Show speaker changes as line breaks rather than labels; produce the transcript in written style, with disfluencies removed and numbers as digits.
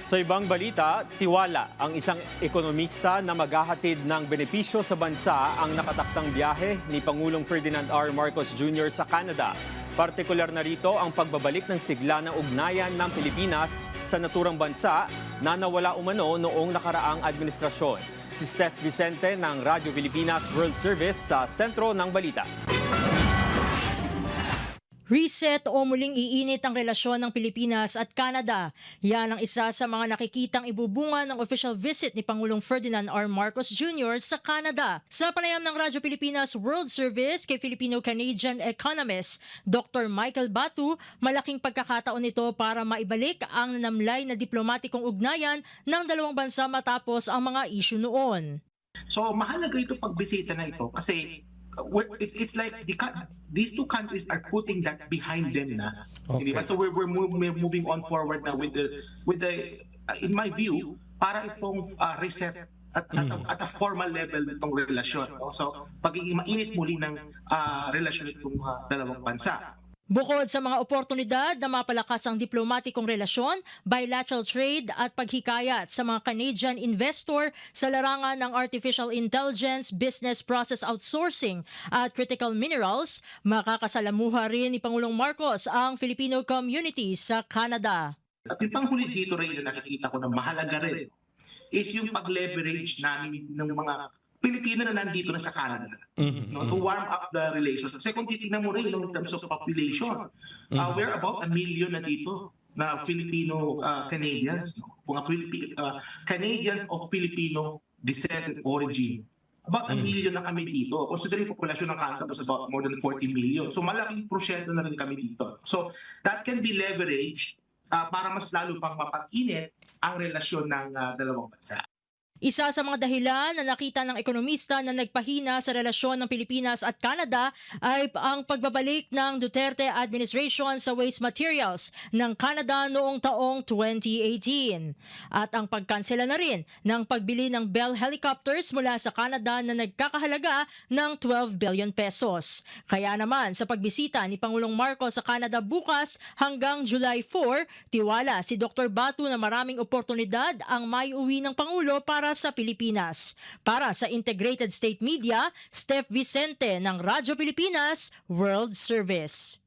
Sa ibang balita, tiwala ang isang ekonomista na maghahatid ng benepisyo sa bansa ang nakatakdang biyahe ni Pangulong Ferdinand R. Marcos Jr. sa Canada. Partikular na rito ang pagbabalik ng sigla ng ugnayan ng Pilipinas sa naturang bansa na nawala umano noong nakaraang administrasyon. Si Steph Vicente ng Radyo Pilipinas World Service sa sentro ng balita.
Reset o muling iinit ang relasyon ng Pilipinas at Canada. Yan ang isa sa mga nakikitang ibubunga ng official visit ni Pangulong Ferdinand R. Marcos Jr. sa Canada. Sa panayam ng Radyo Pilipinas World Service kay Filipino-Canadian economist Dr. Michael Batu, malaking pagkakataon nito para maibalik ang namlay na diplomatikong ugnayan ng dalawang bansa matapos ang mga issue noon.
So mahalaga ito pagbisita na ito kasi it's like these two countries are putting that behind them na. Okay. So we're moving on forward now with the in my view para itong reset at a formal level nitong relasyon. So pagiging mainit muli ng relasyon itong dalawang bansa.
Bukod sa mga oportunidad na mapalakas ang diplomatikong relasyon, bilateral trade at paghikayat sa mga Canadian investor sa larangan ng artificial intelligence, business process outsourcing at critical minerals, makakasalamuha rin ni Pangulong Marcos ang Filipino community sa Canada.
At yung panghuli dito rin na nakikita ko na mahalaga rin is yung pag-leverage namin ng mga Pilipino na nandito na sa Canada, no, to warm up the relations. Kasi kung titignan mo rin in terms of population, we're about 1 million na dito na Filipino-Canadians, Canadians of Filipino descent and origin. About 1 million na kami dito. Considering population ng Canada was about more than 40 million. So malaking porsyento na rin kami dito. So that can be leveraged para mas lalo pang mapag-init ang relasyon ng dalawang bansa.
Isa sa mga dahilan na nakita ng ekonomista na nagpahina sa relasyon ng Pilipinas at Canada ay ang pagbabalik ng Duterte administration sa waste materials ng Canada noong taong 2018. At ang pagkansela na rin ng pagbili ng Bell helicopters mula sa Canada na nagkakahalaga ng 12 billion pesos. Kaya naman sa pagbisita ni Pangulong Marcos sa Canada bukas hanggang July 4, tiwala si Dr. Batu na maraming oportunidad ang maiuwi ng Pangulo para sa Pilipinas. Para sa Integrated State Media, Steph Vicente ng Radyo Pilipinas World Service.